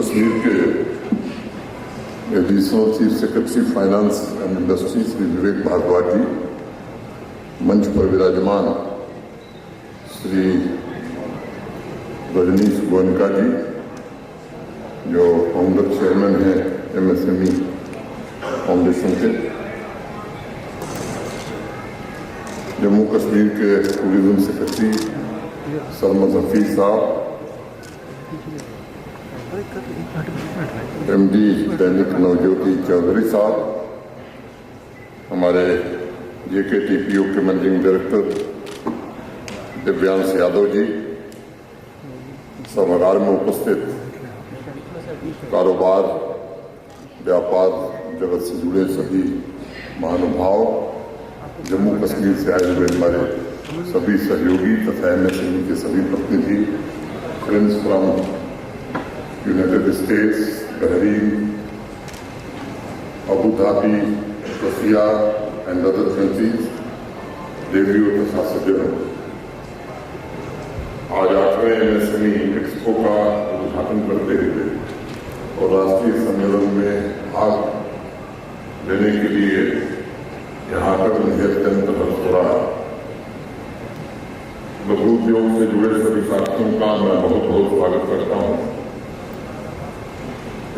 कश्मीर के additional chief secretary finance and industry Shri Vivek Bhardwaj ji, मंच पर विराजमान श्री रजनीश गोयनका जी जो फाउंडर चेयरमैन हैं MSME फाउंडेशन के, जम्मू कश्मीर के टूरिज्म सेक्रेटरी सरमद हफीज साहब, MD दैनिक नवज्योति चौधरी साहब, हमारे JKTPO के मैनेजिंग डायरेक्टर दिव्यांश यादव जी, सभागार में उपस्थित कारोबार व्यापार जगत से जुड़े सभी महानुभाव, जम्मू कश्मीर से आए हुए हमारे सभी सहयोगी तथा MSME के सभी प्रतिनिधि, friends from United States, Bahrain, Abu Dhabi, Russia and other countries, देवियों तथा सज्जनों, आज 8वें MSME एक्सपो का उद्घाटन करते हुए और राष्ट्रीय सम्मेलन में भाग लेने के लिए यहाँ आकर मुझे अत्यंत हर्ष हो रहा है। लघु उद्योग से जुड़े सभी साथियों का मैं बहुत बहुत स्वागत करता हूँ।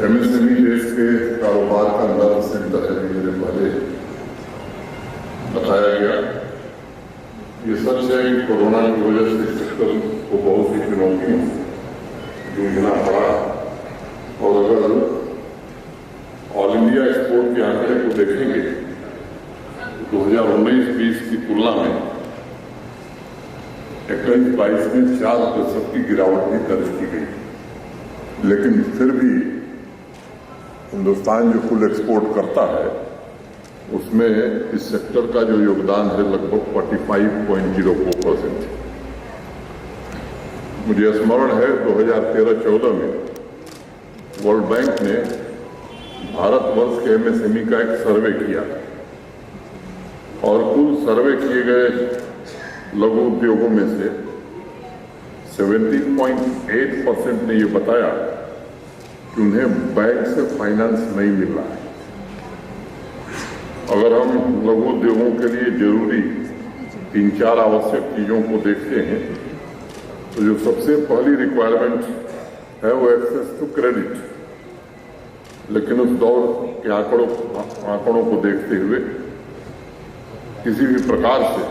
MSME देश के कारोबार का नर्व सेंटर है, मेरे पहले बताया गया। ये सच है कि कोरोना की वजह से सेक्टर को बहुत सी चुनौतियों जूझना पड़ा, और अगर ऑल इंडिया एक्सपोर्ट के आंकड़े को देखेंगे 2019-20 की तुलना में 21-22 में 4% की गिरावट भी दर्ज की गई, लेकिन फिर भी हिंदुस्तान जो कुल एक्सपोर्ट करता है उसमें इस सेक्टर का जो योगदान है लगभग 45.04%। मुझे स्मरण है 2013-14 में वर्ल्ड बैंक ने भारतवर्ष के MSME का एक सर्वे किया और कुल सर्वे किए गए लघु उद्योगों में से 17.8% ने ये बताया कि उन्हें बैंक से फाइनेंस नहीं मिल रहा है। अगर हम लघु उद्योगों के लिए जरूरी 3-4 आवश्यक चीजों को देखते हैं तो जो सबसे पहली रिक्वायरमेंट है वो एक्सेस टू क्रेडिट, लेकिन उस दौर के आंकड़ों को देखते हुए किसी भी प्रकार से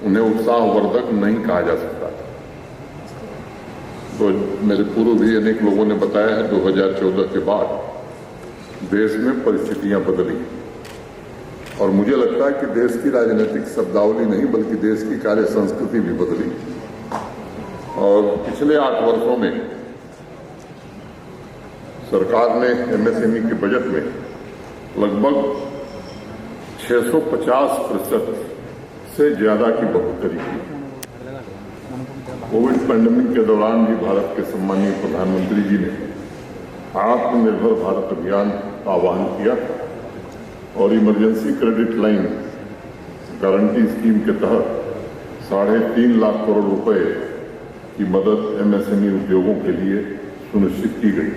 उन्हें उत्साहवर्धक नहीं कहा जा सकता। तो मेरे पूर्व भी अनेक लोगों ने बताया है 2014 के बाद देश में परिस्थितियां बदली और मुझे लगता है कि देश की राजनीतिक शब्दावली नहीं बल्कि देश की कार्य संस्कृति भी बदली। और पिछले 8 वर्षों में सरकार ने MSME के बजट में लगभग 650% से ज्यादा की बढ़ोतरी की। कोविड पैंडेमिक के दौरान भी भारत के सम्मानीय प्रधानमंत्री जी ने आत्मनिर्भर भारत अभियान का आह्वान किया और emergency credit line guarantee scheme के तहत 3.5 लाख करोड़ रुपए की मदद MSME उद्योगों के लिए सुनिश्चित की गई।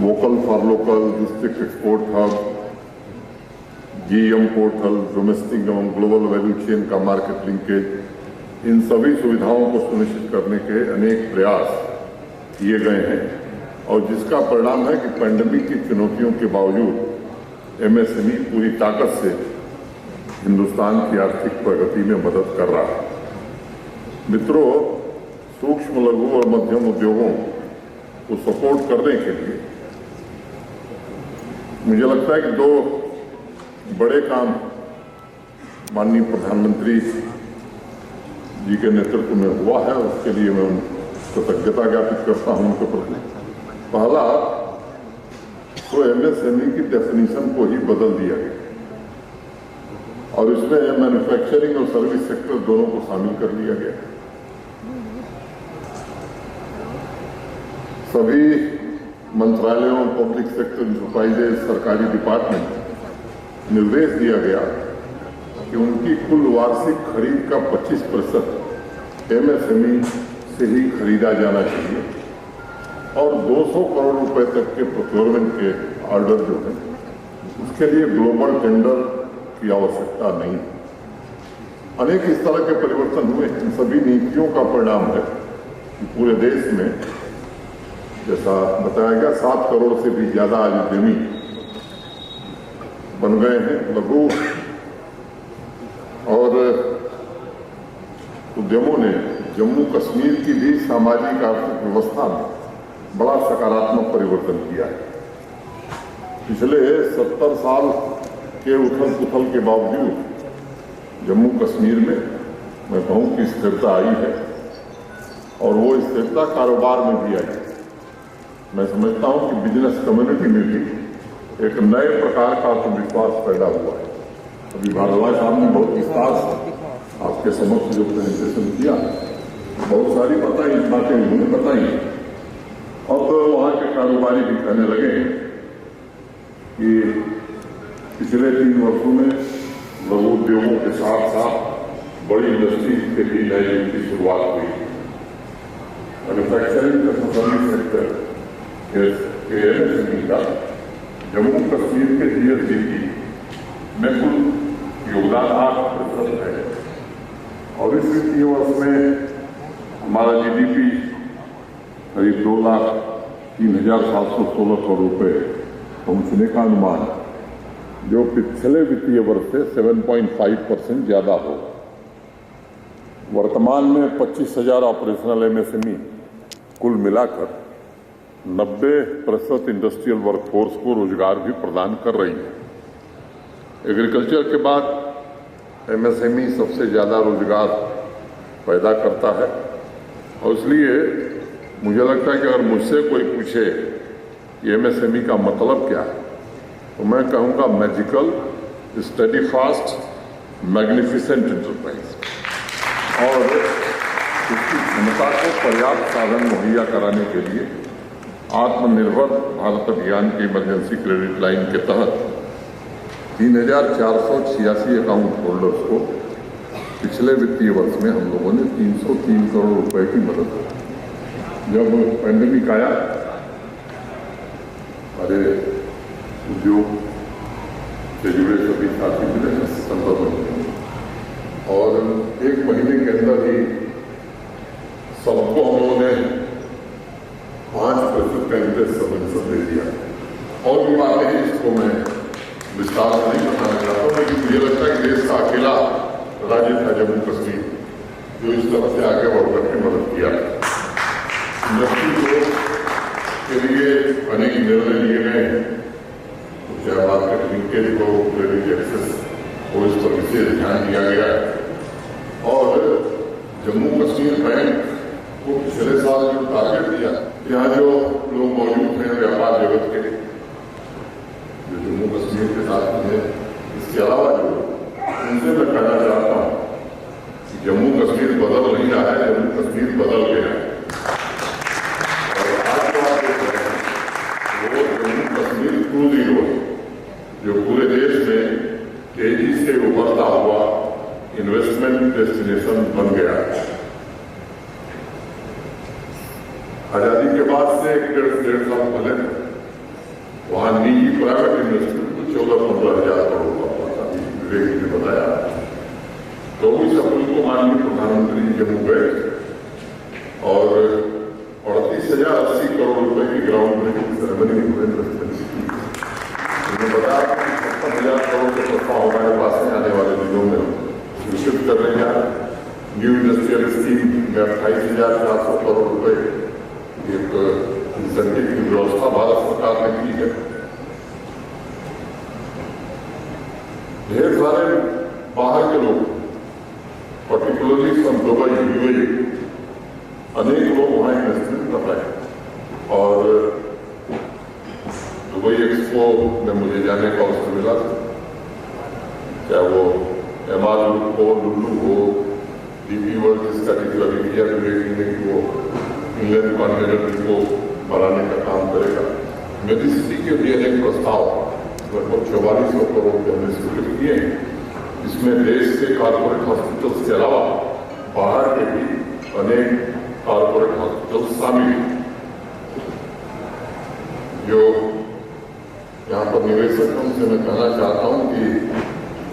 Vocal for local, district export hub, GM portal, domestic एवं ग्लोबल वैल्यू चेन का मार्केट लिंकेज, इन सभी सुविधाओं को सुनिश्चित करने के अनेक प्रयास किए गए हैं और जिसका परिणाम है कि पैंडेमिक की चुनौतियों के बावजूद MSME पूरी ताकत से हिंदुस्तान की आर्थिक प्रगति में मदद कर रहा है। मित्रों, सूक्ष्म लघु और मध्यम उद्योगों को सपोर्ट करने के लिए मुझे लगता है कि 2 बड़े काम माननीय प्रधानमंत्री जी के नेतृत्व में हुआ है, उसके लिए मैं कृतज्ञता ज्ञापित करता हूं उनके प्रति। पहला तो MSME की डेफिनेशन को ही बदल दिया गया और इसमें मैन्युफैक्चरिंग और सर्विस सेक्टर दोनों को शामिल कर लिया गया। सभी मंत्रालयों, पब्लिक सेक्टर इंटरप्राइजेज, सरकारी डिपार्टमेंट निर्देश दिया गया कि उनकी कुल वार्षिक खरीद का 25% MSME से ही खरीदा जाना चाहिए और 200 करोड़ रुपए तक के प्रोक्योरमेंट के ऑर्डर जो है उसके लिए ग्लोबल टेंडर की आवश्यकता नहीं। अनेक इस तरह के परिवर्तन हुए। इन सभी नीतियों का परिणाम है कि पूरे देश में जैसा बताया गया 7 करोड़ से भी ज्यादा आज उद्यमी बन गए हैं। लघु और उद्यमों ने जम्मू कश्मीर की भी सामाजिक आर्थिक व्यवस्था में बड़ा सकारात्मक परिवर्तन किया है। पिछले 70 साल के उथल पुथल के बावजूद जम्मू कश्मीर में मैं कहूँ कि स्थिरता आई है और वो स्थिरता कारोबार में भी आई है। मैं समझता हूँ कि बिजनेस कम्युनिटी में भी एक नए प्रकार का आत्मविश्वास पैदा हुआ है। अभी भारद्वाज साहब ने बहुत विस्तार से आपके समक्ष जो प्रेजेंटेशन किया, बहुत सारी बातें उन्होंने बताई। अब वहाँ के कारोबारी भी कहने लगे कि पिछले 3 वर्षों में लघु उद्योगों के साथ साथ बड़ी इंडस्ट्री के भी नए युग की शुरुआत हुई। मैन्युफैक्चरिंग सर्विस सेक्टर के एमएसएमई का जम्मू कश्मीर के जीएसडीपी में कुल योगदान 8% है और इस वित्तीय वर्ष में हमारा जीडीपी करीब 2,03,716 करोड़ रुपए पहुंचने का अनुमान है, जो पिछले वित्तीय वर्ष से 7.5% ज्यादा हो। वर्तमान में 25,000 ऑपरेशनल एमएसएमई कुल मिलाकर 90% इंडस्ट्रियल वर्कफोर्स को रोजगार भी प्रदान कर रही है। एग्रीकल्चर के बाद एमएसएमई सबसे ज्यादा रोजगार पैदा करता है और इसलिए मुझे लगता है कि अगर मुझसे कोई पूछे कि एमएसएमई का मतलब क्या है तो मैं कहूँगा magical, study fast, magnificent enterprise, और इसकी क्षमता को पर्याप्त साधन मुहैया कराने के लिए आत्मनिर्भर भारत अभियान की इमरजेंसी क्रेडिट लाइन के तहत 3,486 अकाउंट होल्डर्स को पिछले वित्तीय वर्ष में हम लोगों ने 303 करोड़ रुपए की मदद की। जब पैंडेमिक आया, हमारे उद्योग से जुड़े सभी साथी मिले संपर्क में और 1 महीने के अंदर ही सबको हम लोगों ने 5% का इंटरेस्ट सबमिशन दे दिया। और भी बातें हैं जिसको मैं विस्तार से नहीं बताना चाहता हूँ, लेकिन मुझे लगता है कि देश का अकेला राज्य था जम्मू कश्मीर जो इस तरह से आगे बढ़कर के मदद किया। इंडस्ट्री के लिए अनेक निर्णय लिए गए हैं, चाहे मार्केट लिंकेज को, क्रेडिट एक्सेस को, इस पर विशेष ध्यान दिया गया है। और जम्मू कश्मीर बैंक को पिछले साल जो टारगेट दिया, यहाँ जो लोग मौजूद हैं व्यापार जगत के जो जम्मू कश्मीर के साथ हैं, इसके अलावा जो उनसे मैं कहना चाहता हूँ कि जम्मू कश्मीर बदल नहीं रहा है, जम्मू कश्मीर बदल गया है। और आज जो आप देख रहे हैं वो जम्मू कश्मीर 2.0 जो पूरे देश में तेजी से उभरता हुआ इन्वेस्टमेंट डेस्टिनेशन बन गया। आजादी के बाद से 1.5 साल पहले वहां निजी प्राइवेट इन्वेस्टमेंट को 14-15 हजार करोड़ का था। विवेक ने बताया 24 अप्रैल को माननीय प्रधानमंत्री जम्मू गए और 38,080 करोड़ रुपए की ग्राउंड ब्रेकिंग सेरेमनी इन्वेस्टमेंट की। उन्होंने बताया कि 56,000 करोड़ के प्रस्ताव हमारे पास में आने वाले दिनों में विकसित कर रहे हैं। न्यू इंडस्ट्रियल स्कीम में 28,400 करोड़ रुपए एक इंसेंटिव की व्यवस्था भारत सरकार ने की है। ढेर सारे बाहर के लोग, पर्टिकुलरली फ्रॉम दुबई, यूएई, अनेक लोग वहां इन्वेस्टमेंट कर रहे हैं और दुबई एक्सपो में मुझे जाने का अवसर मिला, चाहे वो एमआर हो, लुल्लू हो, डीपी वर्ल्ड जिसका जिक्र अभी किया विवेक ने कि वो इंग्लैंड कॉन्टिनेंट को बनाने का काम करेगा। मेडिसिटी के भी अनेक प्रस्ताव लगभग 4400 करोड़ के हमने स्वीकृत किए हैं, जिसमें देश के कॉर्पोरेट हॉस्पिटल्स के अलावा बाहर के भी अनेक कॉर्पोरेट हॉस्पिटल शामिल हैं। जो यहाँ पर निवेशक हैं उनसे मैं कहना चाहता हूँ कि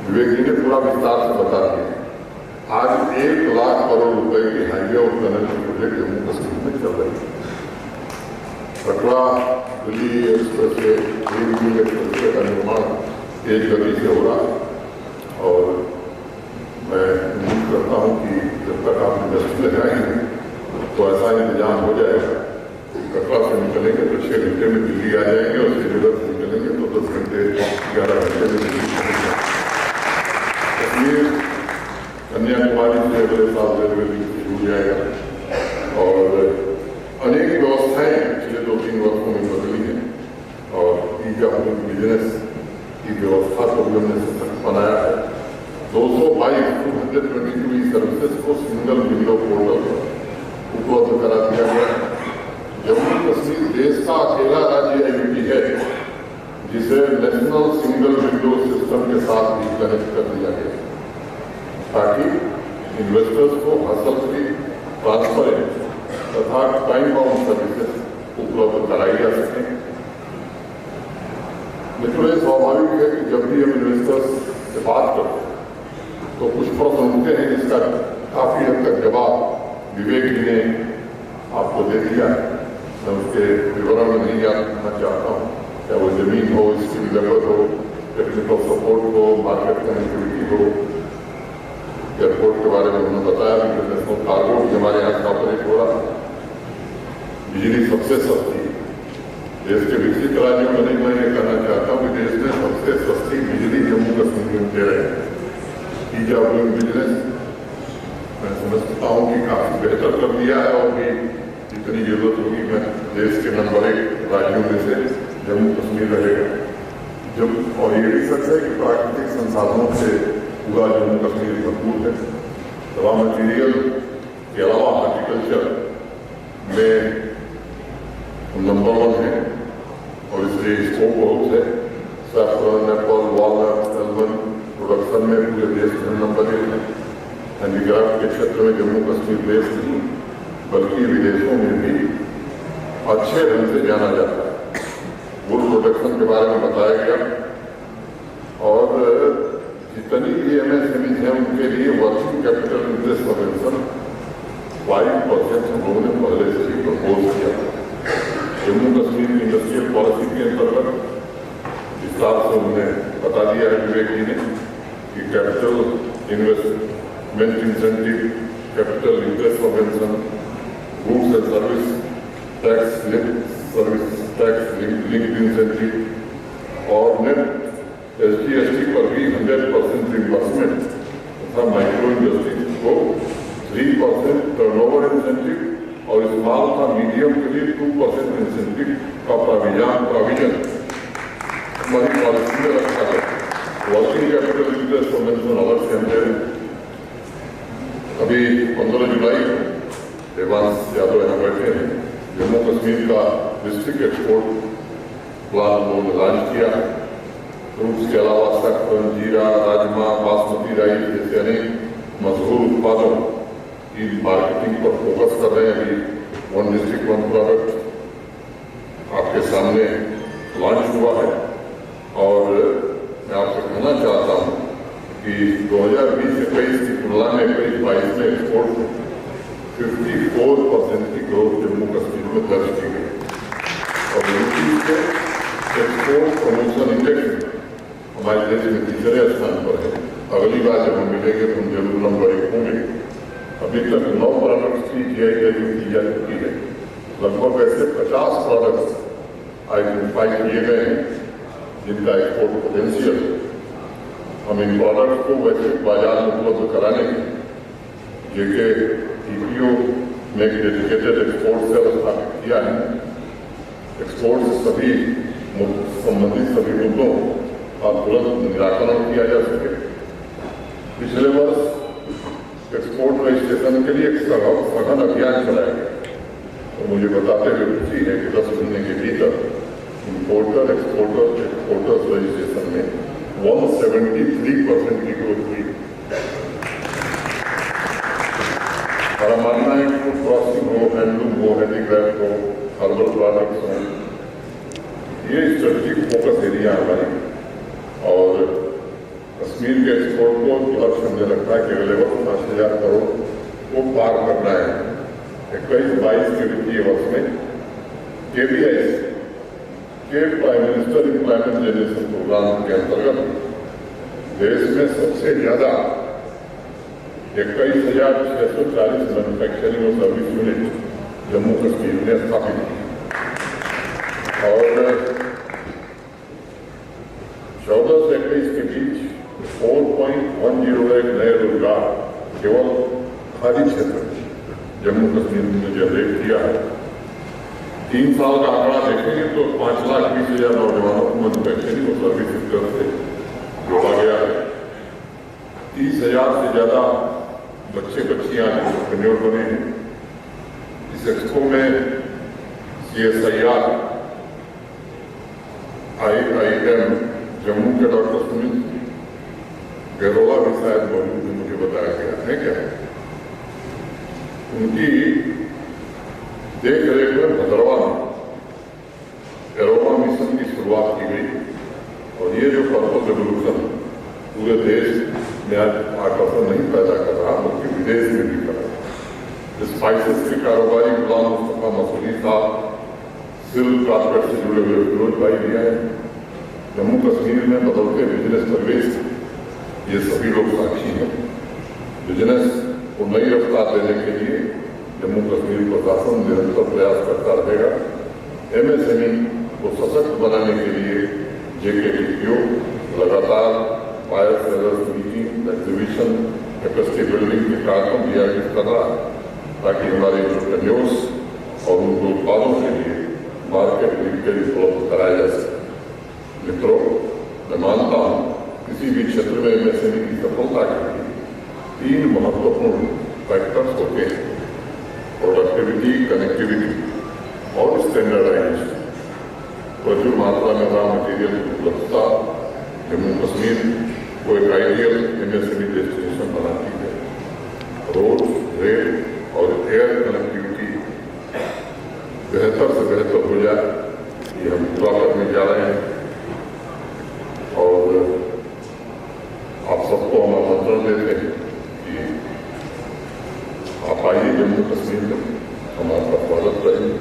विवेक जी ने पूरा विस्तार से बता दिया। आज 1 लाख करोड़ रुपए की हाईवे और टनल की प्रोजेक्ट जम्मू कश्मीर में चल रही है। Katra Delhi express way, express way का निर्माण तेज गति से हो रहा है और मैं उम्मीद करता हूँ कि जब तक आप इंडस्ट्री लगाएंगे तो ऐसा इंतजाम हो जाएगा। कटरा से निकलेंगे तो 6 घंटे में दिल्ली आ जाएंगे और श्रीनगर से निकलेंगे तो 10 घंटे 11 घंटे में दिल्ली पहुंच कश्मीर कन्याकुमारी से अगले साल रेलवे लिंक जुड़ जाएगा और अनेक व्यवस्थाएं पिछले 2-3 वर्षों में बदली हैं और ईज ऑफ डूइंग बिजनेस की व्यवस्था को भी हमने सशक्त बनाया है। 222 सर्विसेज को सिंगल विंडो पोर्टल पर उपलब्ध करा दिया गया। जम्मू कश्मीर देश का अकेला राज्य IUT है जिसे नेशनल सिंगल विंडो सिस्टम के साथ भी कनेक्ट कर दिया गया ताकि इन्वेस्टर्स को हासिल फ्री, ट्रांसपेरेंट तथा टाइम बाउंड सर्विसेज उपलब्ध कराई जा सके। मित्रों, ये स्वाभाविक है कि जब भी हम इन्वेस्टर्स से बात करते हैं तो कुछ प्रश्न उठते हैं जिसका काफी हद तक जवाब विवेक जी ने आपको दे दिया है। मैं उसके विवरण में नहीं जाना चाहता हूँ, चाहे वो जमीन हो, स्किल लेवल हो, टेक्निकल सपोर्ट हो, मार्केट कनेक्टिविटी हो, एयरपोर्ट के बारे में उन्होंने बताया इंटरनेशनल कार्गो भी हमारे यहाँ से ऑपरेट हो रहा है। बिजली सबसे सस्ती देश के विकसित राज्यों में नहीं, मैं ये कहना चाहता हूँ कि देश में सबसे सस्ती बिजली जम्मू कश्मीर में दे रहे हैं। ईज ऑफ डूइंग बिजनेस मैं समझता हूँ कि काफी बेहतर कर दिया है और भी जितनी जरूरत होगी मैं देश के नंबर 1 राज्यों में से जम्मू कश्मीर रहेगा। जब और ये भी सच है कि प्राकृतिक संसाधनों से पूरा जम्मू कश्मीर भरपूर है। रॉ मटीरियल के अलावा हॉर्टिकल्चर में नंबर 1 है और इसलिए स्कोप बहुत है। सैफरन, एप्पल, वॉलनट, एल्मंड प्रोडक्शन में पूरे देश में नंबर 1 है। हैंडीक्राफ्ट के क्षेत्र में जम्मू कश्मीर देश नहीं बल्कि विदेशों में भी अच्छे ढंग से जाना जाता है। वुड प्रोडक्शन के बारे में बताया गया और जितनी भी MSMEs हैं उनके लिए वर्किंग कैपिटल इंटरेस्ट सबवेंशन 5% हम लोगों ने पहले से ही प्रपोज किया। जम्मू कश्मीर इंडस्ट्रियल पॉलिसी के अंतर्गत विस्तार से उन्होंने बता दिया है विवेक जी ने कि capital investment incentive, capital interest subvention, goods and service tax linked incentive और नेट SGST पर भी 100% रिम्बर्समेंट तथा माइक्रो इंडस्ट्रीज को 3% टर्नओवर इंसेंटिव और स्मॉल था मीडियम के लिए 2% इंसेंटिव का प्रोविजन हमारी पॉलिसी में रखा है। वर्किंग कैपिटल इंटरेस्ट सबवेंशन अलग से हमने अभी 15 जुलाई को देवांश यादव यहाँ बैठे हैं, जम्मू कश्मीर का डिस्ट्रिक्ट एक्सपोर्ट प्लान उन्होंने लॉन्च किया है। फ्रूट्स के अलावा सैफरन, जीरा, राजमा, बासमती राइस जैसे अनेक मशहूर उत्पादों की मार्केटिंग पर फोकस कर रहे हैं। अभी 1 डिस्ट्रिक्ट 1 प्रोडक्ट आपके सामने लॉन्च हुआ है और मैं आपसे कहना चाहता हूँ कि 2020-21 की तुलना में 2022 में एक्सपोर्ट 54% की ग्रोथ जम्मू कश्मीर में दर्ज की गई और के एक्सपोर्ट प्रमोशन इंडेक्स हमारे देश में 3रे स्थान पर है। अगली बार जब हम मिलेंगे तो हम जरूर नंबर 1 होंगे। अभी तक 9 प्रोडक्ट्स की GI टैगिंग की जा चुकी है। लगभग ऐसे 50 प्रोडक्ट्स आइडेंटिफाई किए गए हैं जिनका एक्सपोर्ट पोटेंशियल। हम इन प्रोडक्ट्स को वैश्विक बाजार में उपलब्ध कराने के जेके TPO में एक डेडिकेटेड एक्सपोर्ट सेल स्थापित किया है। एक्सपोर्ट से सभी संबंधित सभी मुद्दों का तुरंत निराकरण किया जा सके। पिछले वर्ष एक्सपोर्ट रजिस्ट्रेशन के लिए एक सघन अभियान चलाया गया तो मुझे बताते हुए खुशी है कि 10 महीने के भीतर इम्पोर्टर एक्सपोर्टर्स रजिस्ट्रेशन में 173% की ग्रोथ हुई। हमारा मानना है कि फूड प्रोसेसिंग हो, हैंडलूम हो, हैंडीक्राफ्ट हो, हर्बल प्रोडक्ट्स हो, ये स्ट्रेटेजिक फोकस एरिया हमारी, और कश्मीर के एक्सपोर्ट को लक्ष्य हमने रखा है कि अगले वर्ष 5,000 करोड़ को पार करना है। 21-22 के वित्तीय वर्ष में KPIs के prime minister employment generation programme के अंतर्गत देश में सबसे ज्यादा 21,640 मैन्युफैक्चरिंग और सर्विस यूनिट जम्मू कश्मीर ने स्थापित की, और 14 से 21 के बीच 4.10 नए रोजगार केवल खादी क्षेत्र जम्मू कश्मीर में जनरेट किया है। 3 साल का आंकड़ा देखेंगे तो 5,20,000 नौजवानों को मैन्युफैक्चरिंग और सर्विस सेक्टर से जोड़ा गया है। 30,000 से ज्यादा बच्चे बच्चियां एंटरप्रेन्योर बने हैं। इस एक्सपो में CSIR, IIM जम्मू के डॉक्टर सुनील गहलोत भी शायद मौजूद है, मुझे बताया गया है। क्या उनकी देख रेख में भद्रवा में एरोमा मिशन की शुरुआत की गई, और ये जो पर्पल रेवोल्यूशन पूरे देश में आज आकर्षण नहीं पैदा कर रहा बल्कि विदेश में भी कर रहा है। स्पाइसेस के कारोबारी गुलाम मुस्तफा मसूदी साहब सिल्क कारपेट से जुड़े हुए फिरोज भाई भी आए। जम्मू कश्मीर में बदलते बिजनेस परिवेश, ये सभी लोग साक्षी हैं। बिजनेस को नई रफ्तार देने के लिए जम्मू कश्मीर प्रशासन निरंतर प्रयास करता रहेगा। MSME को सशक्त बनाने के लिए JKTPO लगातार fire sellers meeting, exhibition, capacity building के कार्यक्रम भी आयोजित कर रहा है, ताकि हमारे एंटरप्रेन्योर्स और उनके उत्पादों के लिए मार्केट लिंकेज उपलब्ध कराया जा सके। मित्रों, मैं मानता हूं किसी भी क्षेत्र में MSME की सफलता के लिए 3 महत्वपूर्ण फैक्टर्स होते हैं: प्रोडक्टिविटी, कनेक्टिविटी और स्टैंडर्डाइजेशन। प्रचुर मात्रा में रॉ मटेरियल की उपलब्धता जम्मू कश्मीर को एक आइडियल MSME डेस्टिनेशन बनाती है। रोड, रेल और एयर कनेक्टिविटी बेहतर से बेहतर हो जाए, ये हम पूरा करने जा रहे हैं। और आप सबको हम आमंत्रण देते हैं कि आप आइए जम्मू कश्मीर में, हम आपका स्वागत करेंगे।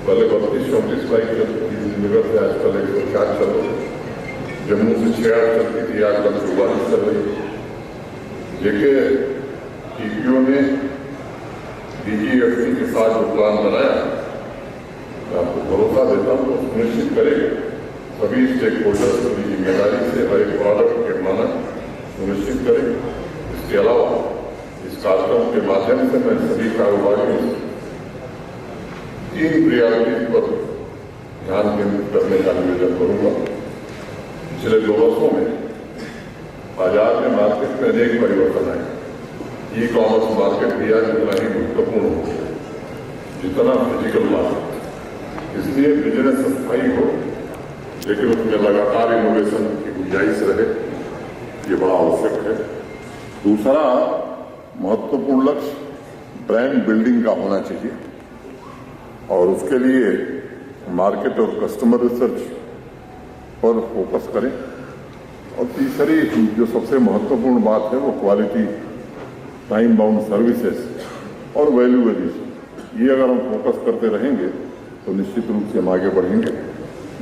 पहले 32-34 फ्लाइट श्रीनगर से आजकल 104 चल रही, जम्मू से 66 चलती थी, आजकल 44 चल रही। JKTPO ने DGFT के साथ जो प्लान बनाया, मैं आपको भरोसा देता हूँ तो सुनिश्चित करेगा सभी स्टेक होल्डर्स की जिम्मेदारी से हर एक प्रोडक्ट के मानक सुनिश्चित करें। इसके अलावा इस कार्यक्रम के माध्यम से मैं सभी कारोबारियों से 3 प्रियोरिटीज पर ध्यान केंद्रित करने का निवेदन करूंगा। पिछले 2 वर्षों में बाजार में मार्केट में अनेक परिवर्तन आए। ई-कॉमर्स मार्केट भी आज उतना ही महत्वपूर्ण हो गया जितना फिजिकल मार्केट। इसलिए बिजनेस स्थायी हो, लेकिन उसमें लगातार इनोवेशन की गुंजाइश रहे, ये बड़ा आवश्यक है। दूसरा महत्वपूर्ण लक्ष्य ब्रांड बिल्डिंग का होना चाहिए, और उसके लिए मार्केट और कस्टमर रिसर्च पर फोकस करें। और तीसरी जो सबसे महत्वपूर्ण बात है वो क्वालिटी, टाइम बाउंड सर्विसेज और वैल्यू एडिशन। ये अगर हम फोकस करते रहेंगे तो निश्चित रूप से हम आगे बढ़ेंगे।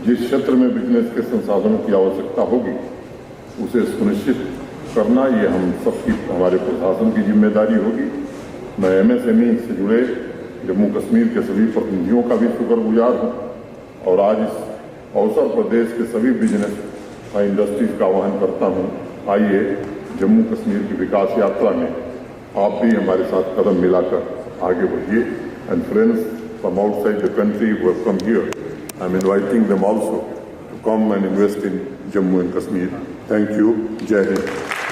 जिस क्षेत्र में बिजनेस के संसाधनों की आवश्यकता होगी उसे सुनिश्चित करना, ये हम सबकी, हमारे प्रशासन की जिम्मेदारी होगी। मैं MSME से जुड़े जम्मू कश्मीर के सभी प्रतिनिधियों का भी शुक्रगुजार हूँ, और आज इस अवसर पर देश के सभी बिजनेस इंडस्ट्रीज का आह्वान करता हूँ, आइए जम्मू कश्मीर की विकास यात्रा में आप भी हमारे साथ कदम मिलाकर आगे बढ़िए। And friends from outside the country who have come here, I am inviting them also to come and invest in Jammu and Kashmir. Thank you. Jai Hind.